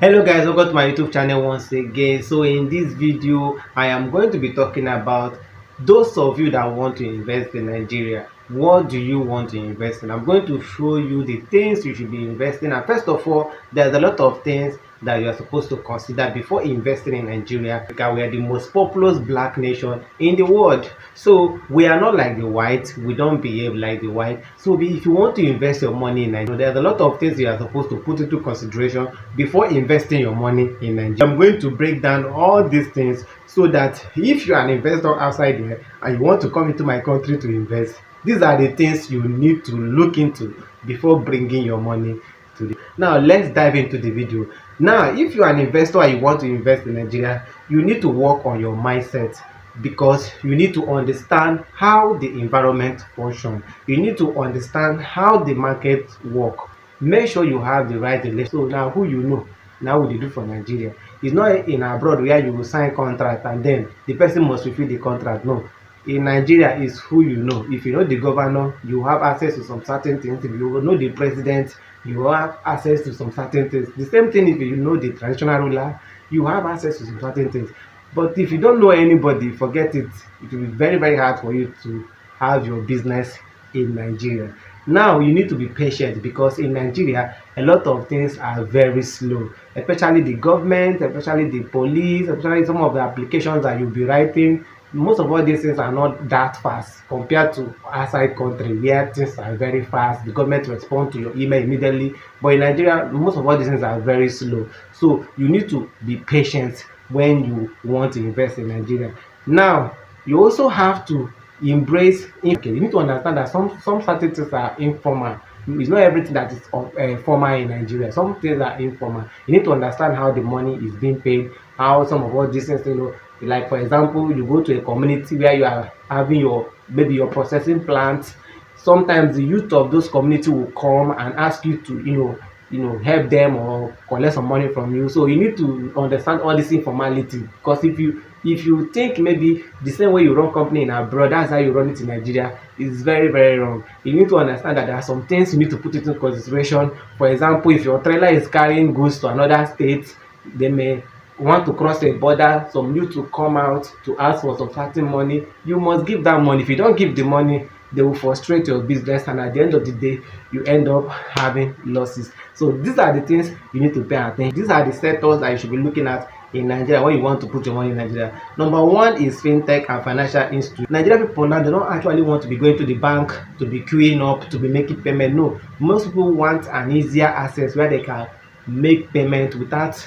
Hello guys, welcome to my YouTube channel once again. So in this video I am going to be talking about those of you that want to invest in Nigeria. What do you want to invest in? I'm going to show you the things you should be investing in. First of all, there's a lot of things that you are supposed to consider before investing in Nigeria, because we are the most populous black nation in the world. So we are not like the white, we don't behave like the white. So if you want to invest your money in Nigeria, there's a lot of things you are supposed to put into consideration before investing your money in Nigeria. I'm going to break down all these things so that if you are an investor outside there and you want to come into my country to invest, these are the things you need to look into before bringing your money to the. Now let's dive into the video. Now if you are an investor and you want to invest in Nigeria, you need to work on your mindset, because you need to understand how the environment function. You need to understand how the market work. Make sure you have the right relation. So now who you know, now what they do for Nigeria. It's not in abroad where you will sign contract and then the person must fulfill the contract. No, in Nigeria is who you know. If you know the governor, you have access to some certain things. If you know the president, you have access to some certain things. The same thing if you know the traditional ruler, you have access to some certain things. But if you don't know anybody, forget it. It will be very, very hard for you to have your business in Nigeria. Now you need to be patient, because in Nigeria a lot of things are very slow, especially the government, especially the police, especially some of the applications that you'll be writing. Most of all these things are not that fast compared to outside country where things are very fast. The government respond to your email immediately, but in Nigeria most of all these things are very slow. So you need to be patient when you want to invest in Nigeria. Now you also have to embrace. Okay, you need to understand that some certain things are informal. It's not everything that is formal in Nigeria. Some things are informal. You need to understand how the money is being paid, how some of all these things, like for example, you go to a community where you are having your maybe your processing plant. Sometimes the youth of those community will come and ask you to help them or collect some money from you. So you need to understand all this informality, because if you think maybe the same way you run company in abroad, that's how you run it in Nigeria, it's very, very wrong. You need to understand that there are some things you need to put into consideration. For example, if your trailer is carrying goods to another state, they may want to cross a border, some youth to come out to ask for some certain money. You must give that money. If you don't give the money, they will frustrate your business, and at the end of the day you end up having losses. So these are the things you need to pay attention. These are the sectors that you should be looking at in Nigeria when you want to put your money in Nigeria. Number one is fintech and financial institute. Nigerian people now, they don't actually want to be going to the bank to be queuing up to be making payment. No, most people want an easier access where they can make payment without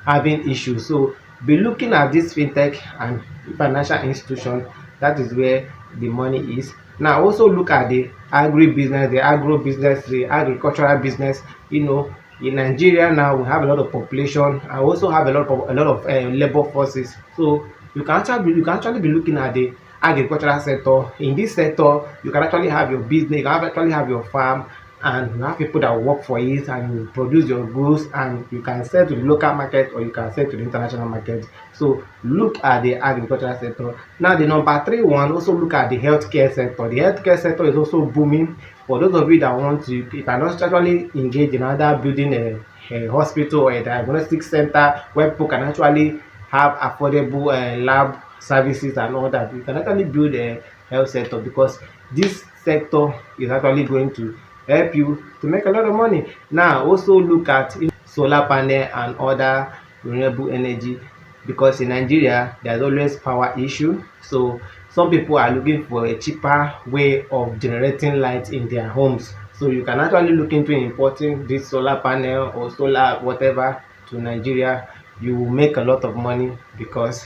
having issues. So be looking at this fintech and financial institution. That is where the money is. Now also look at the agribusiness, the agro business, the agricultural business. In Nigeria now we have a lot of population and also have a lot of labor forces. So you can actually be looking at the agricultural sector. In this sector, you can actually have your business, you can actually have your farm, and you have people that will work for it, and you produce your goods and you can sell to the local market or you can sell to the international market. So look at the agricultural sector. Now the number three one, also look at the healthcare sector. The healthcare sector is also booming. For those of you that want to, you can also actually engage in either building a hospital or a diagnostic center where people can actually have affordable lab services and all that. You can actually build a health sector, because this sector is actually going to help you to make a lot of money. Now also look at solar panel and other renewable energy, because in Nigeria there's always power issue. So some people are looking for a cheaper way of generating light in their homes. So you can actually look into importing this solar panel or solar whatever to Nigeria. You will make a lot of money because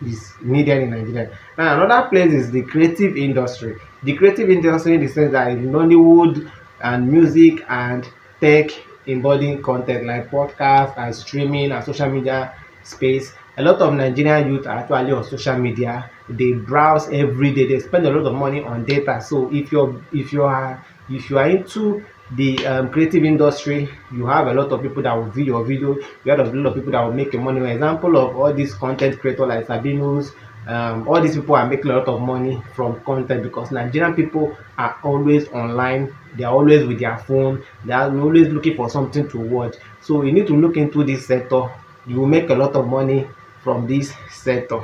is needed in Nigeria. Now another place is the creative industry. The creative industry in the sense that in Nollywood and music and tech embodying content like podcast and streaming and social media space. A lot of Nigerian youth are actually on social media. They browse every day. They spend a lot of money on data. So if you are into the creative industry, you have a lot of people that will view your video. You have a lot of people that will make your money. An example of all these content creators like Sabinus, all these people are making a lot of money from content, because Nigerian people are always online. They are always with their phone. They are always looking for something to watch. So you need to look into this sector. You will make a lot of money from this sector.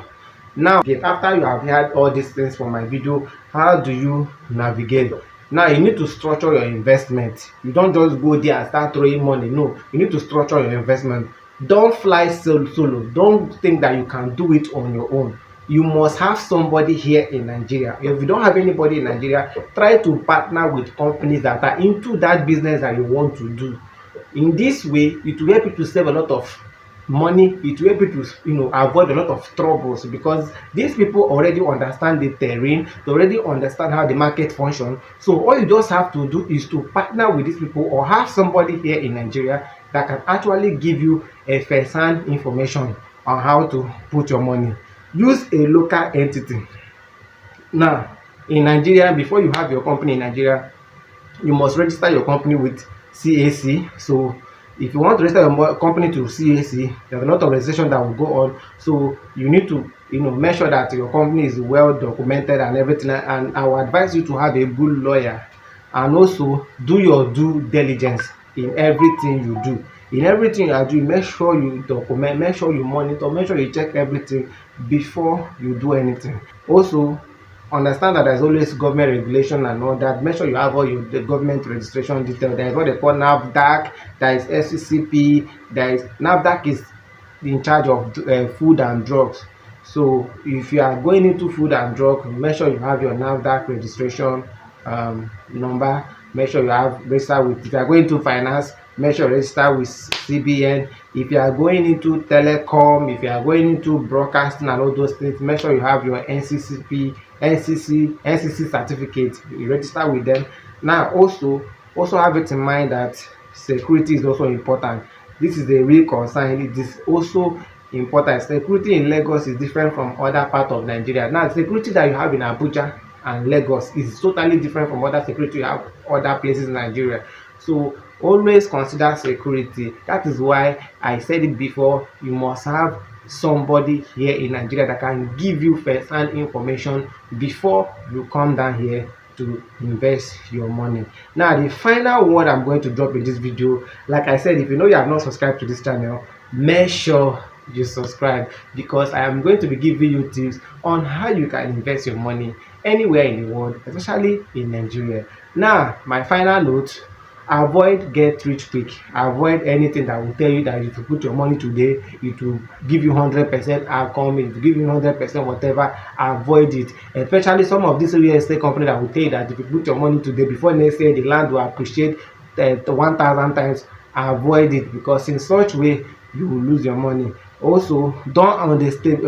Now, after you have heard all these things from my video, how do you navigate? Now you need to structure your investment. You don't just go there and start throwing money. No, you need to structure your investment. Don't fly solo. Don't think that you can do it on your own. You must have somebody here in Nigeria. If you don't have anybody in Nigeria, try to partner with companies that are into that business that you want to do. In this way, it will help you to save a lot of money. It will help you to avoid a lot of troubles, because these people already understand the terrain. They already understand how the market functions. So all you just have to do is to partner with these people, or have somebody here in Nigeria that can actually give you a first-hand information on how to put your money. Use a local entity. Now, in Nigeria, before you have your company in Nigeria, you must register your company with CAC. So if you want to register your company to CAC, there's a lot of registration that will go on. So you need to make sure that your company is well documented and everything. And I will advise you to have a good lawyer, and also do your due diligence in everything you do. In everything you are doing, make sure you document, make sure you monitor, make sure you check everything before you do anything. Also, understand that there's always government regulation and all that. Make sure you have all the government registration details. There is what they call NAFDAC, there is SCCP, there is NAFDAC is in charge of food and drugs. So if you are going into food and drug, make sure you have your NAFDAC registration number. Make sure you have register with. If you are going to finance, make sure you register with CBN. If you are going into telecom, if you are going into broadcasting and all those things, make sure you have your NCC certificate. You register with them. Now also have it in mind that security is also important. This is a real concern. It is also important. Security in Lagos is different from other parts of Nigeria. Now, the security that you have in Abuja and Lagos is totally different from other security you have other places in Nigeria. So always consider security. That is why I said it before, you must have somebody here in Nigeria that can give you first-hand information before you come down here to invest your money. Now, the final word I'm going to drop in this video, like I said, if you know you have not subscribed to this channel, make sure you subscribe, because I am going to be giving you tips on how you can invest your money anywhere in the world, especially in Nigeria. Now, my final note: avoid get rich quick. Avoid anything that will tell you that if you put your money today, it will give you 100% outcome, it will give you 100% whatever. Avoid it, especially some of these real estate companies that will tell you that if you put your money today, before next year the land will appreciate 1,000 times. Avoid it, because in such way you will lose your money. Also, don't underestimate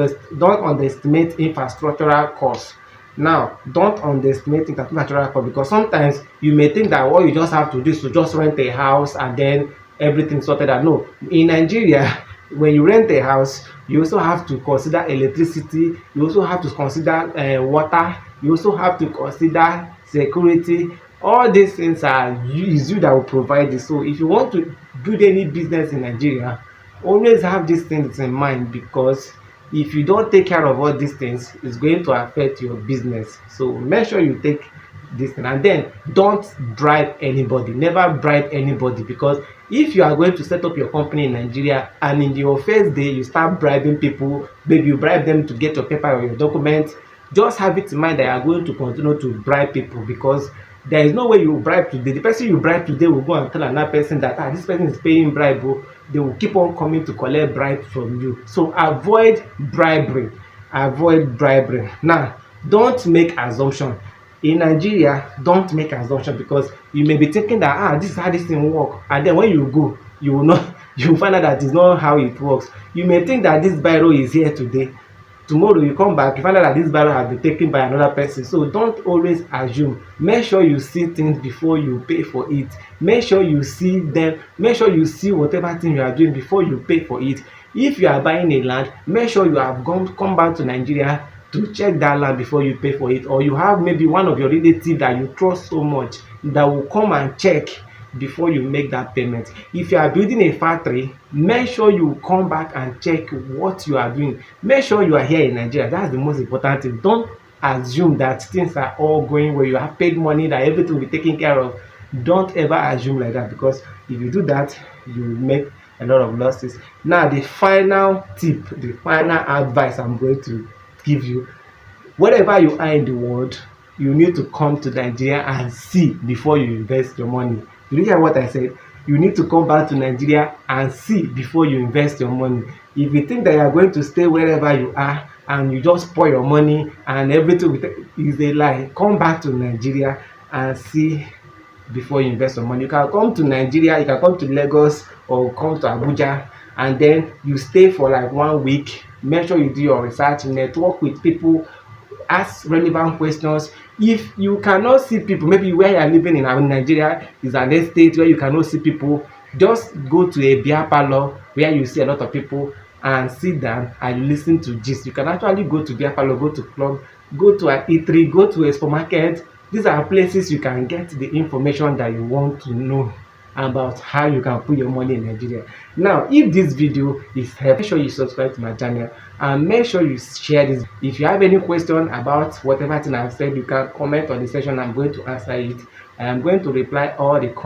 infrastructural costs. Now, don't underestimate infrastructural cost, because sometimes you may think that all you just have to do is to just rent a house and then everything sorted out. No, in Nigeria, when you rent a house, you also have to consider electricity, you also have to consider water, you also have to consider security. All these things is you that will provide this. So if you want to build any business in Nigeria, always have these things in mind, because if you don't take care of all these things, it's going to affect your business. So make sure you take this thing, and then don't bribe anybody. Never bribe anybody, because if you are going to set up your company in Nigeria and in your first day you start bribing people, maybe you bribe them to get your paper or your documents, just have it in mind that you are going to continue to bribe people, because there is no way you bribe today. The person you bribe today will go and tell another person that this person is paying bribe. They will keep on coming to collect bribe from you. So avoid bribery. Avoid bribery. Now, don't make assumption. In Nigeria, don't make assumption, because you may be thinking that this is how this thing work, and then when you go, you will not you will find out that it's not how it works. You may think that this biro is here today, tomorrow you come back, you find out that this biro has been taken by another person. So don't always assume. Make sure you see things before you pay for it. Make sure you see them, make sure you see whatever thing you are doing before you pay for it. If you are buying a land, make sure you have come back to Nigeria to check that land before you pay for it, or you have maybe one of your relatives that you trust so much that will come and check before you make that payment. If you are building a factory, make sure you come back and check what you are doing. Make sure you are here in Nigeria. That's the most important thing. Don't assume that things are all going where you have paid money, that everything will be taken care of. Don't ever assume like that, because if you do that, you make a lot of losses. Now the final tip, the final advice I'm going to give you: wherever you are in the world, you need to come to Nigeria and see before you invest your money. Did you hear what I said? You need to come back to Nigeria and see before you invest your money. If you think that you are going to stay wherever you are and you just pour your money and everything is a lie, come back to Nigeria and see before you invest your money. You can come to Nigeria, you can come to Lagos or come to Abuja, and then you stay for like 1 week. Make sure you do your research, network with people, ask relevant questions. If you cannot see people, maybe where you are living in Nigeria is an estate where you cannot see people, just go to a beer parlor where you see a lot of people and sit down and listen to gist. You can actually go to beer parlor, go to club, go to an eatery, go to a supermarket. These are places you can get the information that you want to know about how you can put your money in Nigeria. Now, if this video is helpful, make sure you subscribe to my channel and make sure you share this. If you have any question about whatever thing I've said, you can comment on the section. I'm going to answer it. I am going to reply all the comments.